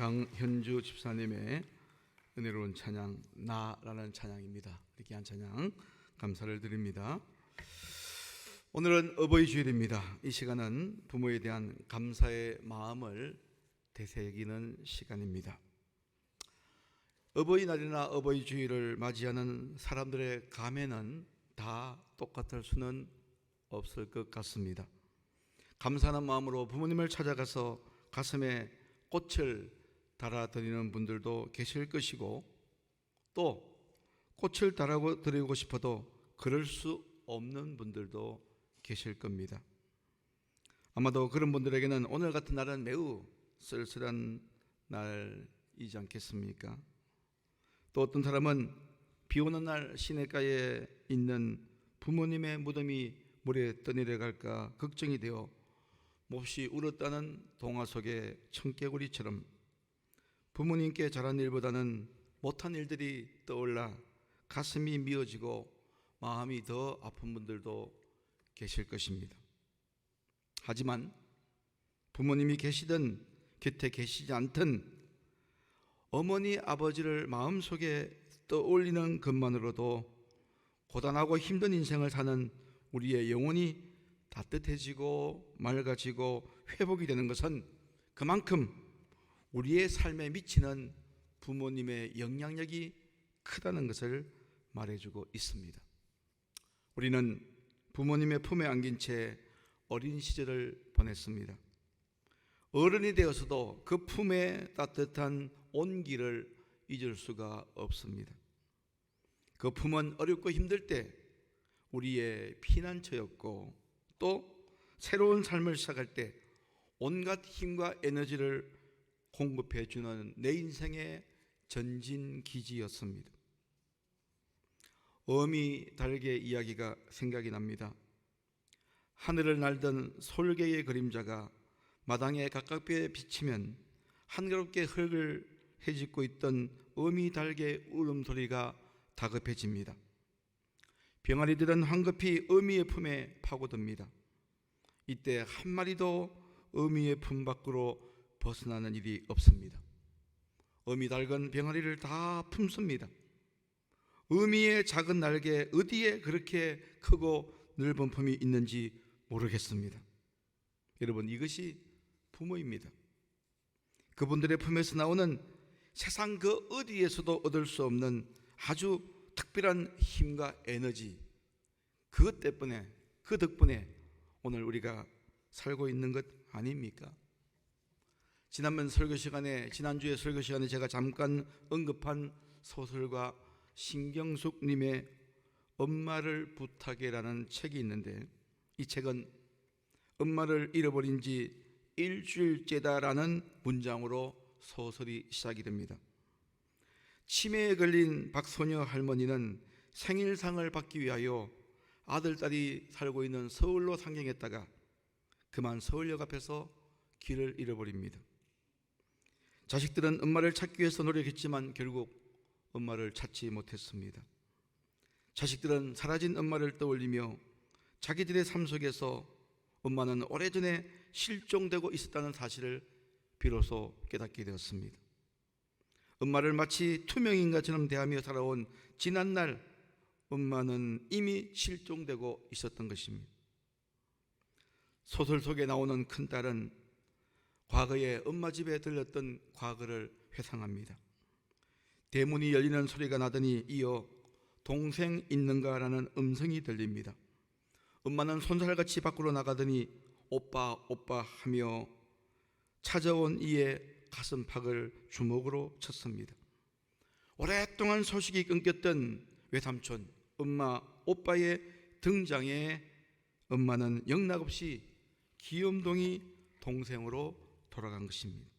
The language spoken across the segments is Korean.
강현주 집사님의 은혜로운 찬양 나라는 찬양입니다. 귀한 찬양 감사를 드립니다. 오늘은 어버이 주일입니다. 이 시간은 부모에 대한 감사의 마음을 되새기는 시간입니다. 어버이날이나 어버이 주일을 맞이하는 사람들의 감회는 다 똑같을 수는 없을 것 같습니다. 감사하는 마음으로 부모님을 찾아가서 가슴에 꽃을 달아드리는 분들도 계실 것이고, 또 꽃을 달아드리고 싶어도 그럴 수 없는 분들도 계실 겁니다. 아마도 그런 분들에게는 오늘 같은 날은 매우 쓸쓸한 날이지 않겠습니까? 또 어떤 사람은 비 오는 날 시냇가에 있는 부모님의 무덤이 물에 떠내려갈까 걱정이 되어 몹시 울었다는 동화 속의 청개구리처럼 부모님께 잘한 일보다는 못한 일들이 떠올라 가슴이 미어지고 마음이 더 아픈 분들도 계실 것입니다. 하지만 부모님이 계시든 곁에 계시지 않든 어머니 아버지를 마음속에 떠올리는 것만으로도 고단하고 힘든 인생을 사는 우리의 영혼이 따뜻해지고 맑아지고 회복이 되는 것은 그만큼 우리의 삶에 미치는 부모님의 영향력이 크다는 것을 말해주고 있습니다. 우리는 부모님의 품에 안긴 채 어린 시절을 보냈습니다. 어른이 되어서도 그 품의 따뜻한 온기를 잊을 수가 없습니다. 그 품은 어렵고 힘들 때 우리의 피난처였고, 또 새로운 삶을 시작할 때 온갖 힘과 에너지를 공급해 주는 내 인생의 전진기지였습니다. 어미 달개 이야기가 생각이 납니다. 하늘을 날던 솔개의 그림자가 마당에 가깝게 비치면 한가롭게 흙을 헤집고 있던 어미 달개 울음소리가 다급해집니다. 병아리들은 황급히 어미의 품에 파고듭니다. 이때 한 마리도 어미의 품 밖으로 벗어나는 일이 없습니다. 어미 닭은 병아리를 다 품습니다. 어미의 작은 날개에 어디에 그렇게 크고 넓은 품이 있는지 모르겠습니다. 여러분, 이것이 부모입니다. 그분들의 품에서 나오는 세상 그 어디에서도 얻을 수 없는 아주 특별한 힘과 에너지, 그 덕분에 오늘 우리가 살고 있는 것 아닙니까? 지난주에 설교 시간에 제가 잠깐 언급한 소설가 신경숙님의 엄마를 부탁해라는 책이 있는데, 이 책은 엄마를 잃어버린 지 일주일째다라는 문장으로 소설이 시작이 됩니다. 치매에 걸린 박소녀 할머니는 생일상을 받기 위하여 아들, 딸이 살고 있는 서울로 상경했다가 그만 서울역 앞에서 길을 잃어버립니다. 자식들은 엄마를 찾기 위해서 노력했지만 결국 엄마를 찾지 못했습니다. 자식들은 사라진 엄마를 떠올리며 자기들의 삶 속에서 엄마는 오래전에 실종되고 있었다는 사실을 비로소 깨닫게 되었습니다. 엄마를 마치 투명인간처럼 대하며 살아온 지난날 엄마는 이미 실종되고 있었던 것입니다. 소설 속에 나오는 큰딸은 과거에 엄마 집에 들렸던 과거를 회상합니다. 대문이 열리는 소리가 나더니 이어 동생 있는가라는 음성이 들립니다. 엄마는 손살같이 밖으로 나가더니 오빠 오빠 하며 찾아온 이의 가슴팍을 주먹으로 쳤습니다. 오랫동안 소식이 끊겼던 외삼촌, 엄마, 오빠의 등장에 엄마는 영락없이 귀염둥이 동생으로 돌아간 것입니다.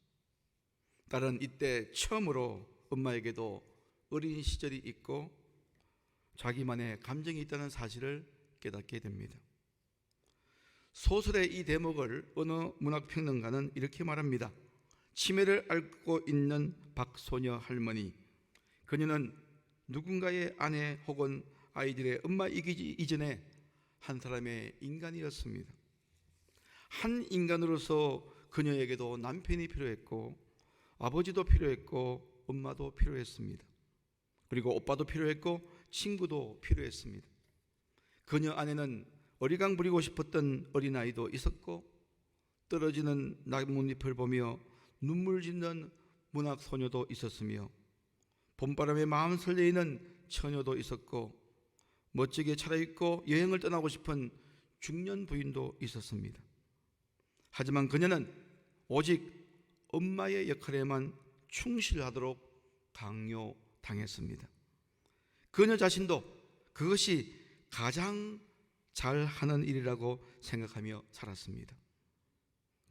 딸은 이때 처음으로 엄마에게도 어린 시절이 있고 자기만의 감정이 있다는 사실을 깨닫게 됩니다. 소설의 이 대목을 어느 문학평론가는 이렇게 말합니다. 치매를 앓고 있는 박소녀 할머니, 그녀는 누군가의 아내 혹은 아이들의 엄마이기 이전에 한 사람의 인간이었습니다. 한 인간으로서 그녀에게도 남편이 필요했고 아버지도 필요했고 엄마도 필요했습니다. 그리고 오빠도 필요했고 친구도 필요했습니다. 그녀 안에는 어리광 부리고 싶었던 어린아이도 있었고 떨어지는 나뭇잎을 보며 눈물 짓는 문학소녀도 있었으며 봄바람에 마음 설레이는 처녀도 있었고 멋지게 차려입고 여행을 떠나고 싶은 중년 부인도 있었습니다. 하지만 그녀는 오직 엄마의 역할에만 충실하도록 강요당했습니다. 그녀 자신도 그것이 가장 잘하는 일이라고 생각하며 살았습니다.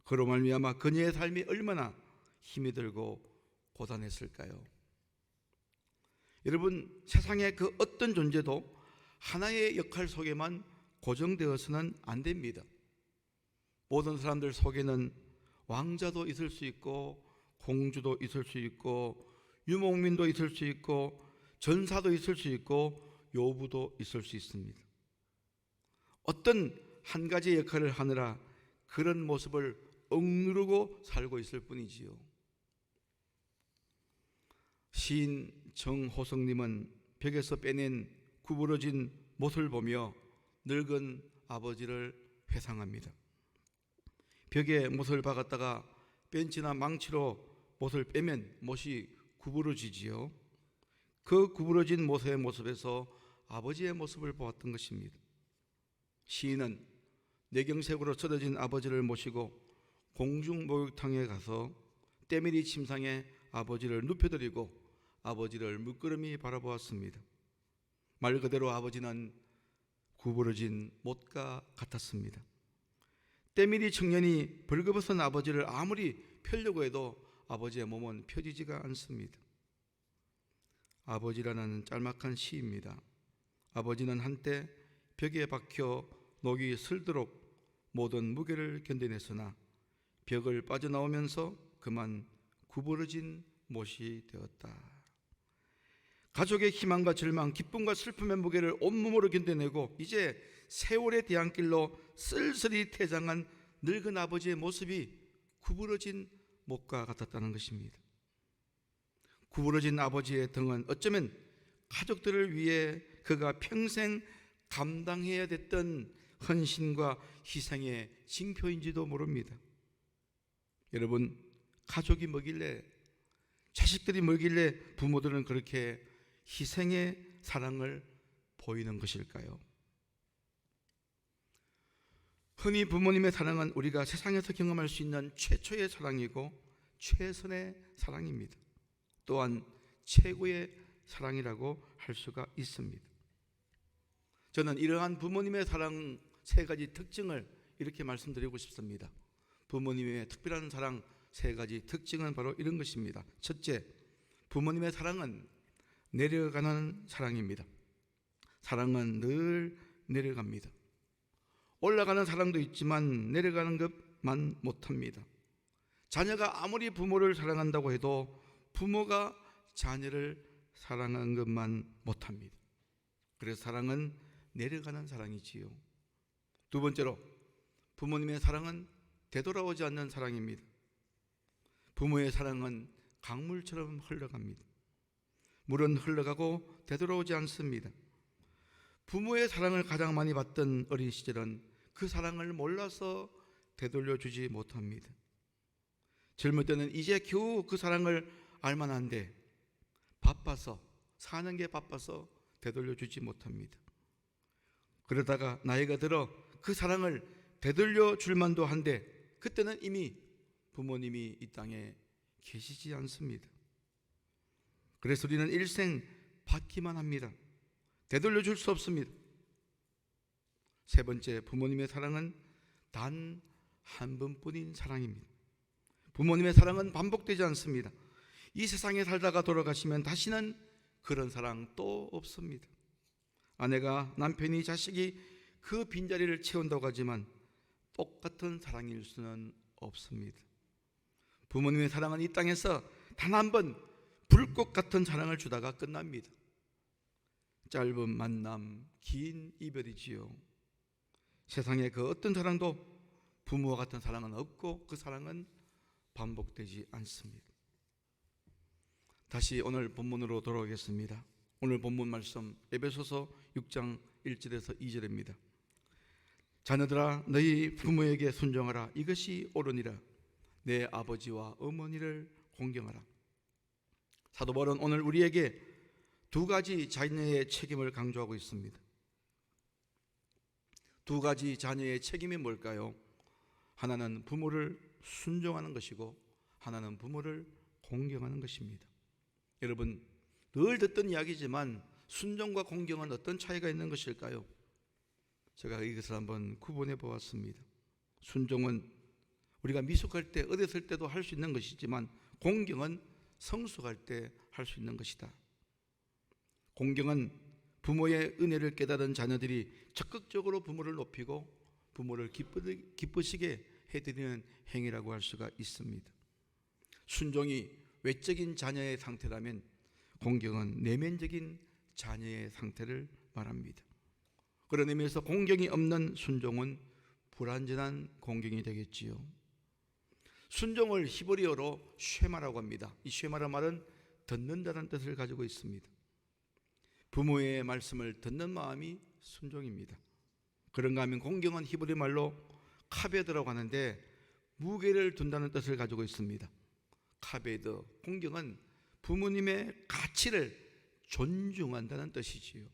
그로 말미암아 그녀의 삶이 얼마나 힘이 들고 고단했을까요? 여러분, 세상의 그 어떤 존재도 하나의 역할 속에만 고정되어서는 안 됩니다. 모든 사람들 속에는 왕자도 있을 수 있고 공주도 있을 수 있고 유목민도 있을 수 있고 전사도 있을 수 있고 요부도 있을 수 있습니다. 어떤 한 가지 역할을 하느라 그런 모습을 억누르고 살고 있을 뿐이지요. 시인 정호성님은 벽에서 빼낸 구부러진 못을 보며 늙은 아버지를 회상합니다. 벽에 못을 박았다가 벤치나 망치로 못을 빼면 못이 구부러지지요. 그 구부러진 못의 모습에서 아버지의 모습을 보았던 것입니다. 시인은 뇌경색으로 쓰러진 아버지를 모시고 공중목욕탕에 가서 때밀이 침상에 아버지를 눕혀드리고 아버지를 물끄러미 바라보았습니다. 말 그대로 아버지는 구부러진 못과 같았습니다. 때밀이 청년이 벌거벗은 아버지를 아무리 펴려고 해도 아버지의 몸은 펴지지가 않습니다. 아버지라는 짤막한 시입니다. 아버지는 한때 벽에 박혀 녹이 슬도록 모든 무게를 견뎌냈으나 벽을 빠져나오면서 그만 구부러진 못이 되었다. 가족의 희망과 절망, 기쁨과 슬픔의 무게를 온몸으로 견뎌내고 이제 세월의 뒤안길로 쓸쓸히 퇴장한 늙은 아버지의 모습이 구부러진 못과 같았다는 것입니다. 구부러진 아버지의 등은 어쩌면 가족들을 위해 그가 평생 감당해야 됐던 헌신과 희생의 징표인지도 모릅니다. 여러분, 가족이 뭐길래, 자식들이 뭐길래 부모들은 그렇게 희생의 사랑을 보이는 것일까요? 흔히 부모님의 사랑은 우리가 세상에서 경험할 수 있는 최초의 사랑이고 최선의 사랑입니다. 또한 최고의 사랑이라고 할 수가 있습니다. 저는 이러한 부모님의 사랑 세 가지 특징을 이렇게 말씀드리고 싶습니다. 부모님의 특별한 사랑 세 가지 특징은 바로 이런 것입니다. 첫째, 부모님의 사랑은 내려가는 사랑입니다. 사랑은 늘 내려갑니다. 올라가는 사랑도 있지만 내려가는 것만 못합니다. 자녀가 아무리 부모를 사랑한다고 해도 부모가 자녀를 사랑하는 것만 못합니다. 그래서 사랑은 내려가는 사랑이지요. 두 번째로, 부모님의 사랑은 되돌아오지 않는 사랑입니다. 부모의 사랑은 강물처럼 흘러갑니다. 물은 흘러가고 되돌아오지 않습니다. 부모의 사랑을 가장 많이 받던 어린 시절은 그 사랑을 몰라서 되돌려주지 못합니다. 젊을 때는 이제 겨우 그 사랑을 알만한데 바빠서, 사는 게 바빠서 되돌려주지 못합니다. 그러다가 나이가 들어 그 사랑을 되돌려줄 만도 한데 그때는 이미 부모님이 이 땅에 계시지 않습니다. 그래서 우리는 일생 받기만 합니다. 되돌려줄 수 없습니다. 세 번째, 부모님의 사랑은 단 한 번뿐인 사랑입니다. 부모님의 사랑은 반복되지 않습니다. 이 세상에 살다가 돌아가시면 다시는 그런 사랑 또 없습니다. 아내가, 남편이, 자식이 그 빈자리를 채운다고 하지만 똑같은 사랑일 수는 없습니다. 부모님의 사랑은 이 땅에서 단 한 번 불꽃 같은 사랑을 주다가 끝납니다. 짧은 만남, 긴 이별이지요. 세상에 그 어떤 사랑도 부모와 같은 사랑은 없고 그 사랑은 반복되지 않습니다. 다시 오늘 본문으로 돌아오겠습니다. 오늘 본문 말씀 에베소서 6장 1절에서 2절입니다. 자녀들아 너희 부모에게 순종하라. 이것이 옳으니라. 내 아버지와 어머니를 공경하라. 사도 바울은 오늘 우리에게 두 가지 자녀의 책임을 강조하고 있습니다. 두 가지 자녀의 책임이 뭘까요? 하나는 부모를 순종하는 것이고 하나는 부모를 공경하는 것입니다. 여러분, 늘 듣던 이야기지만 순종과 공경은 어떤 차이가 있는 것일까요? 제가 이것을 한번 구분해 보았습니다. 순종은 우리가 미숙할 때, 어렸을 때도 할 수 있는 것이지만 공경은 성숙할 때 할 수 있는 것이다. 공경은 부모의 은혜를 깨달은 자녀들이 적극적으로 부모를 높이고 부모를 기쁘시게 해드리는 행위라고 할 수가 있습니다. 순종이 외적인 자녀의 상태라면 공경은 내면적인 자녀의 상태를 말합니다. 그런 의미에서 공경이 없는 순종은 불완전한 공경이 되겠지요. 순종을 히브리어로 쉐마라고 합니다. 이 쉐마라는 말은 듣는다는 뜻을 가지고 있습니다. 부모의 말씀을 듣는 마음이 순종입니다. 그런가 하면 공경은 히브리 말로 카베드라고 하는데 무게를 둔다는 뜻을 가지고 있습니다. 카베드, 공경은 부모님의 가치를 존중한다는 뜻이지요.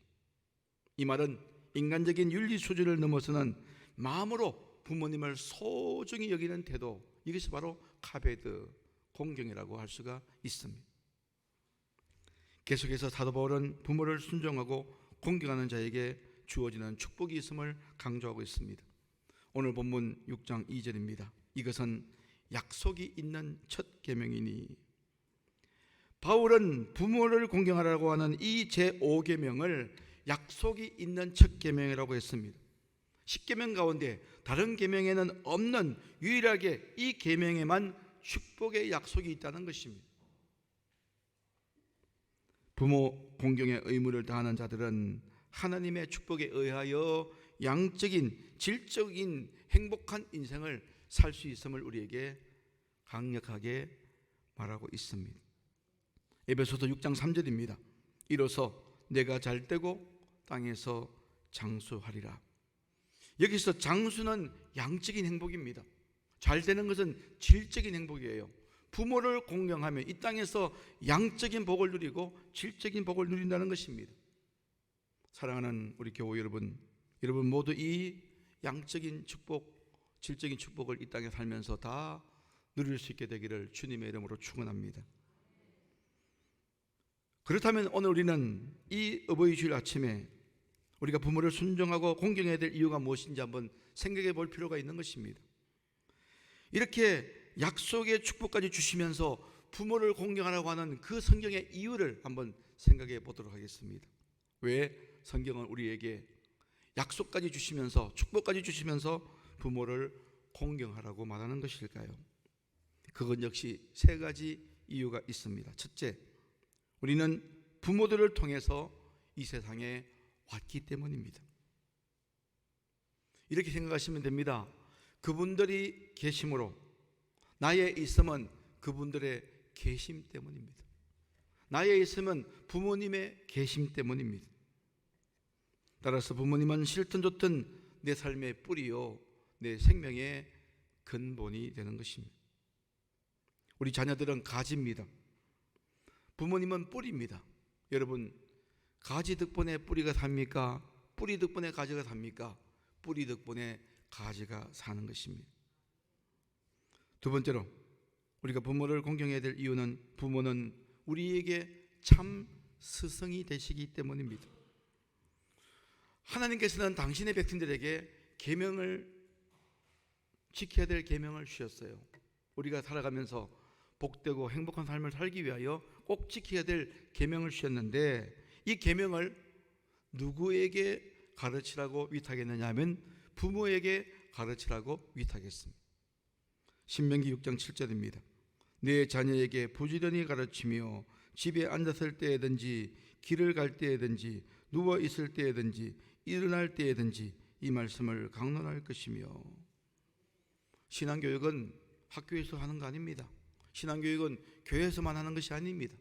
이 말은 인간적인 윤리 수준을 넘어서는 마음으로 부모님을 소중히 여기는 태도, 이것이 바로 카베드, 공경이라고 할 수가 있습니다. 계속해서 사도 바울은 부모를 순종하고 공경하는 자에게 주어지는 축복이 있음을 강조하고 있습니다. 오늘 본문 6장 2절입니다. 이것은 약속이 있는 첫 계명이니. 바울은 부모를 공경하라고 하는 이 제5계명을 약속이 있는 첫 계명이라고 했습니다. 10계명 가운데 다른 계명에는 없는 유일하게 이 계명에만 축복의 약속이 있다는 것입니다. 부모 공경의 의무를 다하는 자들은 하나님의 축복에 의하여 양적인, 질적인 행복한 인생을 살 수 있음을 우리에게 강력하게 말하고 있습니다. 에베소서 6장 3절입니다. 이로써 내가 잘되고 땅에서 장수하리라. 여기서 장수는 양적인 행복입니다. 잘되는 것은 질적인 행복이에요. 부모를 공경하면 이 땅에서 양적인 복을 누리고 질적인 복을 누린다는 것입니다. 사랑하는 우리 교우 여러분 모두 이 양적인 축복, 질적인 축복을 이 땅에 살면서 다 누릴 수 있게 되기를 주님의 이름으로 축원합니다. 그렇다면 오늘 우리는 이 어버이 주일 아침에 우리가 부모를 순종하고 공경해야 될 이유가 무엇인지 한번 생각해 볼 필요가 있는 것입니다. 이렇게 약속의 축복까지 주시면서 부모를 공경하라고 하는 그 성경의 이유를 한번 생각해 보도록 하겠습니다. 왜 성경은 우리에게 약속까지 주시면서 축복까지 주시면서 부모를 공경하라고 말하는 것일까요? 그건 역시 세 가지 이유가 있습니다. 첫째, 우리는 부모들을 통해서 이 세상에 왔기 때문입니다. 이렇게 생각하시면 됩니다. 그분들이 계심으로 나의 있음은 그분들의 계심 때문입니다. 나의 있음은 부모님의 계심 때문입니다. 따라서 부모님은 싫든 좋든 내 삶의 뿌리요, 내 생명의 근본이 되는 것입니다. 우리 자녀들은 가지입니다. 부모님은 뿌리입니다. 여러분, 가지 덕분에 뿌리가 삽니까? 뿌리 덕분에 가지가 삽니까? 뿌리 덕분에 가지가 사는 것입니다. 두 번째로 우리가 부모를 공경해야 될 이유는 부모는 우리에게 참 스승이 되시기 때문입니다. 하나님께서는 당신의 백성들에게 계명을 지켜야 될 계명을 주셨어요. 우리가 살아가면서 복되고 행복한 삶을 살기 위하여 꼭 지켜야 될 계명을 주셨는데 이 계명을 누구에게 가르치라고 위탁했느냐 하면 부모에게 가르치라고 위탁했습니다. 신명기 6장 7절입니다. 내 자녀에게 부지런히 가르치며 집에 앉았을 때에든지 길을 갈 때에든지 누워 있을 때에든지 일어날 때에든지 이 말씀을 강론할 것이며. 신앙교육은 학교에서 하는 거 아닙니다. 신앙교육은 교회에서만 하는 것이 아닙니다.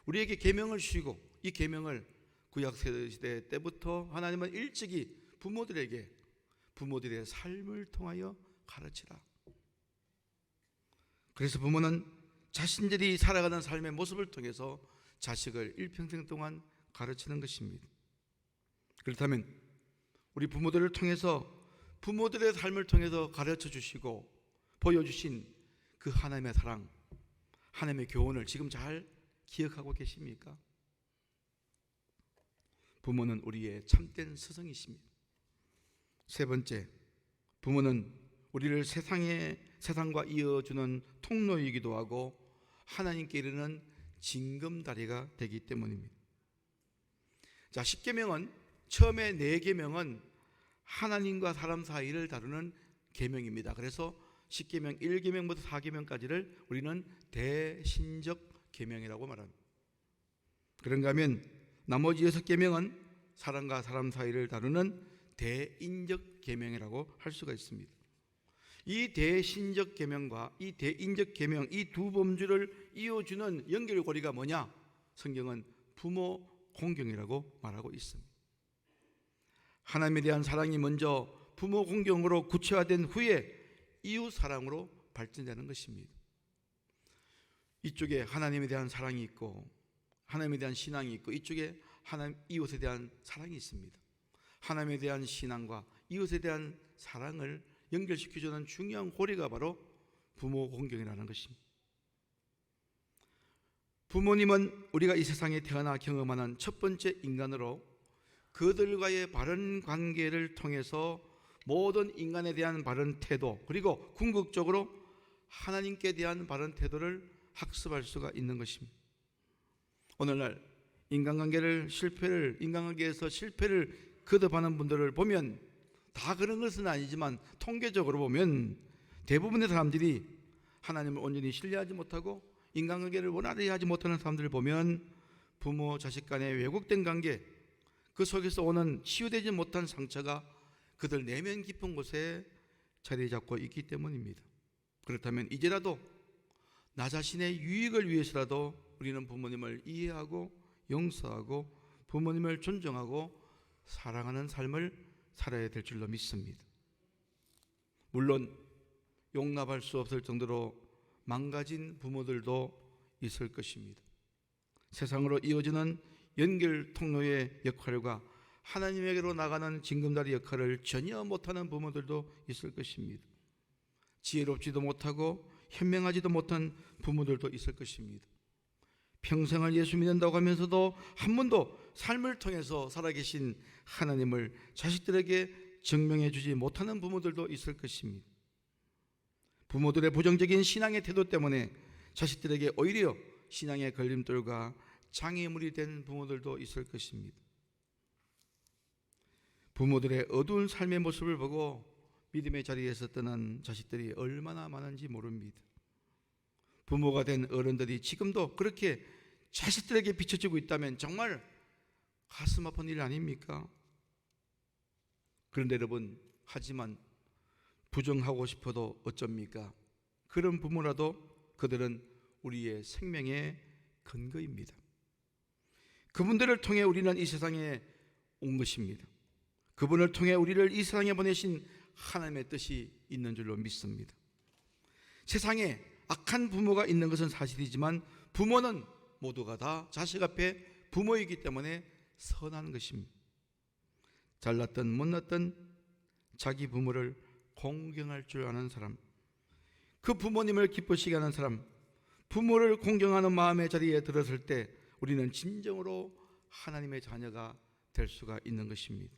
우리에게 계명을 주시고, 이 계명을 구약 시대 때부터 하나님은 일찍이 부모들의 삶을 통하여 가르치라. 그래서 부모는 자신들이 살아가는 삶의 모습을 통해서 자식을 일평생 동안 가르치는 것입니다. 그렇다면 우리 부모들을 통해서, 부모들의 삶을 통해서 가르쳐 주시고 보여주신 그 하나님의 사랑, 하나님의 교훈을 지금 잘 기억하고 계십니까? 부모는 우리의 참된 스승이십니다. 세 번째, 부모는 우리를 세상과 이어주는 통로이기도 하고 하나님께 이르는 징검다리가 되기 때문입니다. 자, 10계명은, 처음에 4계명은 하나님과 사람 사이를 다루는 계명입니다. 그래서 10계명 1계명부터 4계명까지를 우리는 대신적 계명이라고 말합니다. 그런가 하면 나머지 6계명은 사람과 사람 사이를 다루는 대인적 계명이라고 할 수가 있습니다. 이 대신적 계명과 이 대인적 계명, 이 두 범주를 이어주는 연결고리가 뭐냐? 성경은 부모 공경이라고 말하고 있습니다. 하나님에 대한 사랑이 먼저 부모 공경으로 구체화된 후에 이웃 사랑으로 발전되는 것입니다. 이쪽에 하나님에 대한 사랑이 있고 하나님에 대한 신앙이 있고, 이쪽에 하나님 이웃에 대한 사랑이 있습니다. 하나님에 대한 신앙과 이웃에 대한 사랑을 연결시켜주는 중요한 고리가 바로 부모 공경이라는 것입니다. 부모님은 우리가 이 세상에 태어나 경험하는 첫 번째 인간으로 그들과의 바른 관계를 통해서 모든 인간에 대한 바른 태도, 그리고 궁극적으로 하나님께 대한 바른 태도를 학습할 수가 있는 것입니다. 오늘날 인간관계에서 실패를 거듭하는 분들을 보면, 다 그런 것은 아니지만 통계적으로 보면 대부분의 사람들이 하나님을 온전히 신뢰하지 못하고 인간관계를 원활히 하지 못하는 사람들을 보면 부모 자식 간의 왜곡된 관계, 그 속에서 오는 치유되지 못한 상처가 그들 내면 깊은 곳에 자리 잡고 있기 때문입니다. 그렇다면 이제라도 나 자신의 유익을 위해서라도 우리는 부모님을 이해하고 용서하고 부모님을 존중하고 사랑하는 삶을 살아야 될 줄로 믿습니다. 물론 용납할 수 없을 정도로 망가진 부모들도 있을 것입니다. 세상으로 이어지는 연결 통로의 역할과 하나님에게로 나가는 징검다리 역할을 전혀 못하는 부모들도 있을 것입니다. 지혜롭지도 못하고 현명하지도 못한 부모들도 있을 것입니다. 평생을 예수 믿는다고 하면서도 한 번도 삶을 통해서 살아계신 하나님을 자식들에게 증명해 주지 못하는 부모들도 있을 것입니다. 부모들의 부정적인 신앙의 태도 때문에 자식들에게 오히려 신앙의 걸림돌과 장애물이 된 부모들도 있을 것입니다. 부모들의 어두운 삶의 모습을 보고 믿음의 자리에서 떠난 자식들이 얼마나 많은지 모릅니다. 부모가 된 어른들이 지금도 그렇게 자식들에게 비춰지고 있다면 정말 가슴 아픈 일 아닙니까? 그런데 여러분, 하지만 부정하고 싶어도 어쩝니까? 그런 부모라도 그들은 우리의 생명의 근거입니다. 그분들을 통해 우리는 이 세상에 온 것입니다. 그분을 통해 우리를 이 세상에 보내신 하나님의 뜻이 있는 줄로 믿습니다. 세상에 악한 부모가 있는 것은 사실이지만 부모는 모두가 다 자식 앞에 부모이기 때문에 선한 것입니다. 잘났든 못났든 자기 부모를 공경할 줄 아는 사람, 그 부모님을 기쁘시게 하는 사람, 부모를 공경하는 마음의 자리에 들었을 때 우리는 진정으로 하나님의 자녀가 될 수가 있는 것입니다.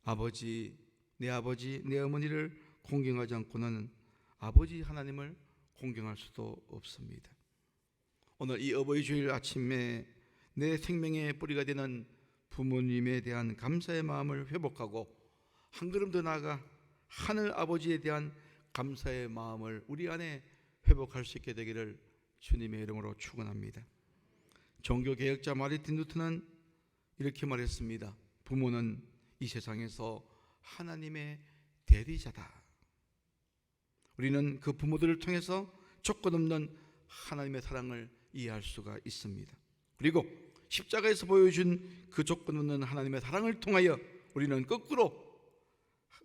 아버지, 내 어머니를 공경하지 않고는 아버지 하나님을 공경할 수도 없습니다. 오늘 이 어버이 주일 아침에 내 생명의 뿌리가 되는 부모님에 대한 감사의 마음을 회복하고 한 걸음 더 나아가 하늘 아버지에 대한 감사의 마음을 우리 안에 회복할 수 있게 되기를 주님의 이름으로 축원합니다. 종교개혁자 마르틴 루터는 이렇게 말했습니다. 부모는 이 세상에서 하나님의 대리자다. 우리는 그 부모들을 통해서 조건 없는 하나님의 사랑을 이해할 수가 있습니다. 그리고 십자가에서 보여준 그 조건 없는 하나님의 사랑을 통하여 우리는 거꾸로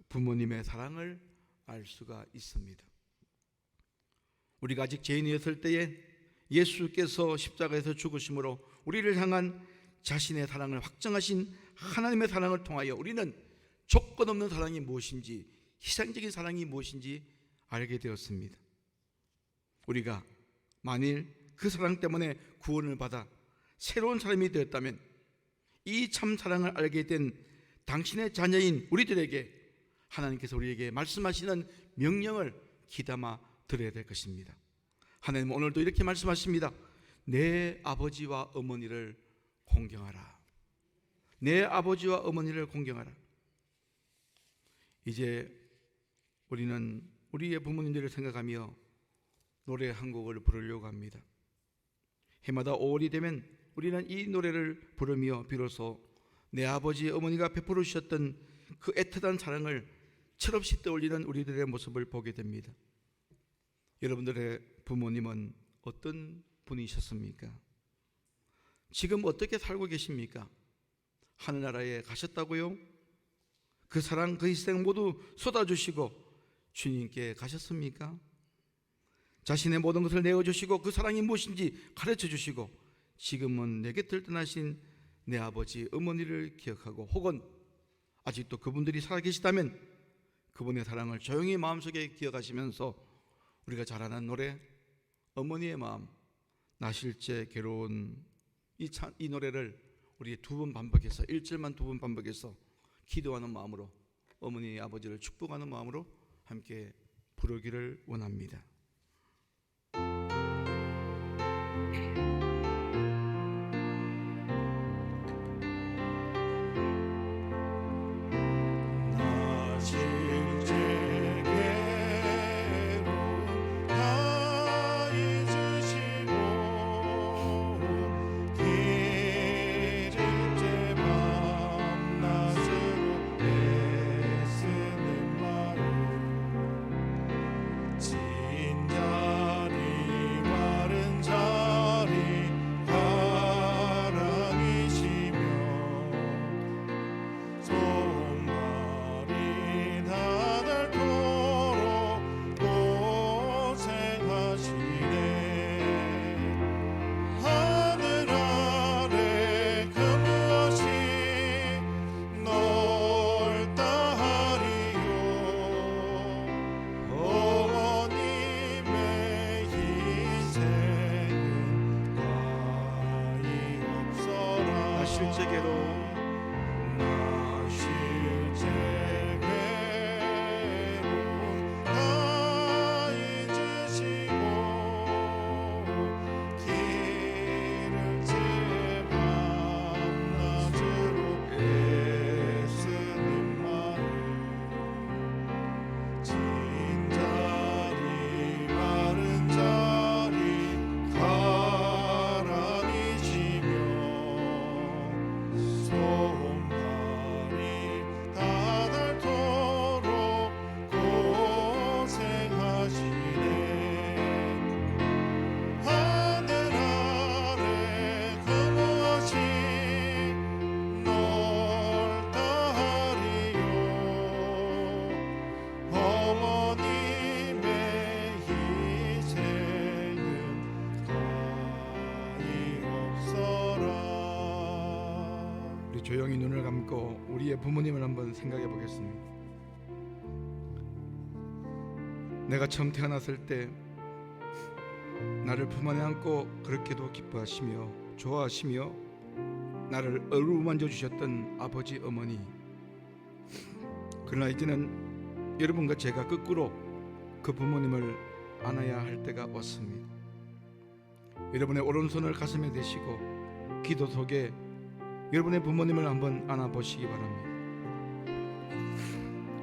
부모님의 사랑을 알 수가 있습니다. 우리가 아직 죄인이었을 때에 예수께서 십자가에서 죽으심으로 우리를 향한 자신의 사랑을 확정하신 하나님의 사랑을 통하여 우리는 조건 없는 사랑이 무엇인지, 희생적인 사랑이 무엇인지 알게 되었습니다. 우리가 만일 그 사랑 때문에 구원을 받아 새로운 사람이 되었다면 이 참 사랑을 알게 된 당신의 자녀인 우리들에게 하나님께서 우리에게 말씀하시는 명령을 귀담아 들어야 될 것입니다. 하나님은 오늘도 이렇게 말씀하십니다. 내 아버지와 어머니를 공경하라. 내 아버지와 어머니를 공경하라. 이제 우리는 우리의 부모님들을 생각하며 노래 한 곡을 부르려고 합니다. 해마다 5월이 되면 우리는 이 노래를 부르며 비로소 내 아버지 어머니가 베풀어 주셨던 그 애틋한 사랑을 철없이 떠올리는 우리들의 모습을 보게 됩니다. 여러분들의 부모님은 어떤 분이셨습니까? 지금 어떻게 살고 계십니까? 하늘나라에 가셨다고요? 그 사랑, 그 희생 모두 쏟아주시고 주님께 가셨습니까? 자신의 모든 것을 내어주시고 그 사랑이 무엇인지 가르쳐 주시고 지금은 내 곁을 떠나신 내 아버지, 어머니를 기억하고 혹은 아직도 그분들이 살아계시다면 그분의 사랑을 조용히 마음속에 기억하시면서 우리가 잘 아는 노래 어머니의 마음, 나 실제 괴로운 이 노래를 우리 2번 반복해서 1절만 2번 반복해서 기도하는 마음으로 어머니 아버지를 축복하는 마음으로 함께 부르기를 원합니다. 조용히 눈을 감고 우리의 부모님을 한번 생각해 보겠습니다. 내가 처음 태어났을 때 나를 품 안에 안고 그렇게도 기뻐하시며 좋아하시며 나를 어루만져 주셨던 아버지, 어머니. 그러나 이제는 여러분과 제가 거꾸로 그 부모님을 안아야 할 때가 왔습니다. 여러분의 오른손을 가슴에 대시고 기도 속에 여러분의 부모님을 한번 안아보시기 바랍니다.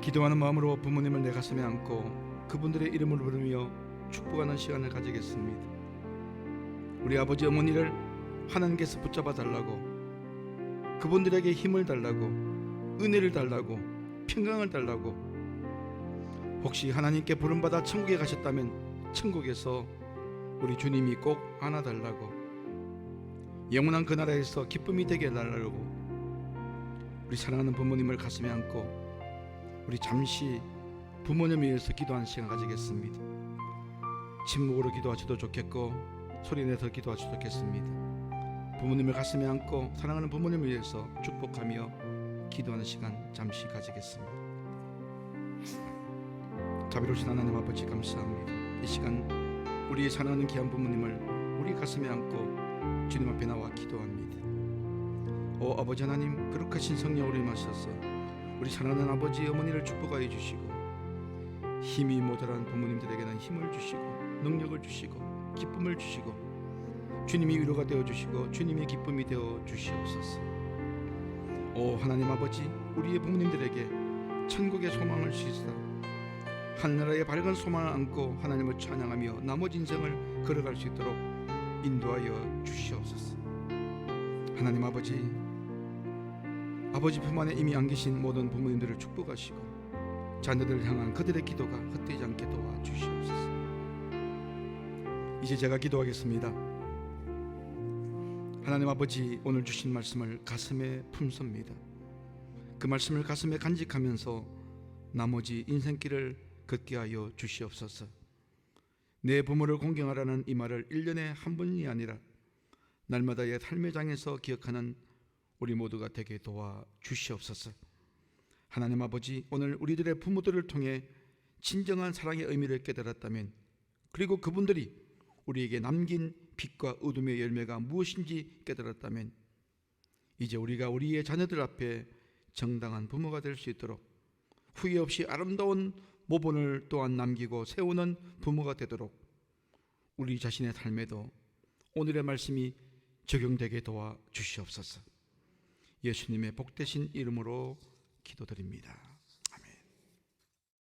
기도하는 마음으로 부모님을 내 가슴에 안고 그분들의 이름을 부르며 축복하는 시간을 가지겠습니다. 우리 아버지 어머니를 하나님께서 붙잡아 달라고, 그분들에게 힘을 달라고, 은혜를 달라고, 평강을 달라고, 혹시 하나님께 부름받아 천국에 가셨다면 천국에서 우리 주님이 꼭 안아달라고, 영원한 그 나라에서 기쁨이 되게 해달라고 우리 사랑하는 부모님을 가슴에 안고 우리 잠시 부모님을 위해서 기도하는 시간 가지겠습니다. 침묵으로 기도하셔도 좋겠고 소리내서 기도하셔도 좋겠습니다. 부모님을 가슴에 안고 사랑하는 부모님을 위해서 축복하며 기도하는 시간 잠시 가지겠습니다. 자비로우신 하나님 아버지, 감사합니다. 이 시간 우리 사랑하는 귀한 부모님을 우리 가슴에 안고 주님 앞에 나와 기도합니다. 오 아버지 하나님, 거룩하신 성령으로 임하셔서 우리 사랑하는 아버지 어머니를 축복하여 주시고 힘이 모자란 부모님들에게는 힘을 주시고 능력을 주시고 기쁨을 주시고 주님이 위로가 되어 주시고 주님의 기쁨이 되어 주시옵소서. 오 하나님 아버지, 우리의 부모님들에게 천국의 소망을 주시사 하늘나라의 밝은 소망을 안고 하나님을 찬양하며 나머지 인생을 걸어갈 수 있도록 인도하여 주시옵소서. 하나님 아버지, 아버지 품 안에 이미 안 계신 모든 부모님들을 축복하시고 자녀들을 향한 그들의 기도가 헛되지 않게 도와주시옵소서. 이제 제가 기도하겠습니다. 하나님 아버지, 오늘 주신 말씀을 가슴에 품습니다. 그 말씀을 가슴에 간직하면서 나머지 인생길을 걷게 하여 주시옵소서. 내 부모를 공경하라는 이 말을 1년에 한 번이 아니라 날마다의 삶의 장에서 기억하는 우리 모두가 되게 도와 주시옵소서. 하나님 아버지, 오늘 우리들의 부모들을 통해 진정한 사랑의 의미를 깨달았다면, 그리고 그분들이 우리에게 남긴 빛과 어둠의 열매가 무엇인지 깨달았다면, 이제 우리가 우리의 자녀들 앞에 정당한 부모가 될 수 있도록 후회 없이 아름다운 모본을 또한 남기고 세우는 부모가 되도록 우리 자신의 삶에도 오늘의 말씀이 적용되게 도와 주시옵소서. 예수님의 복되신 이름으로 기도드립니다.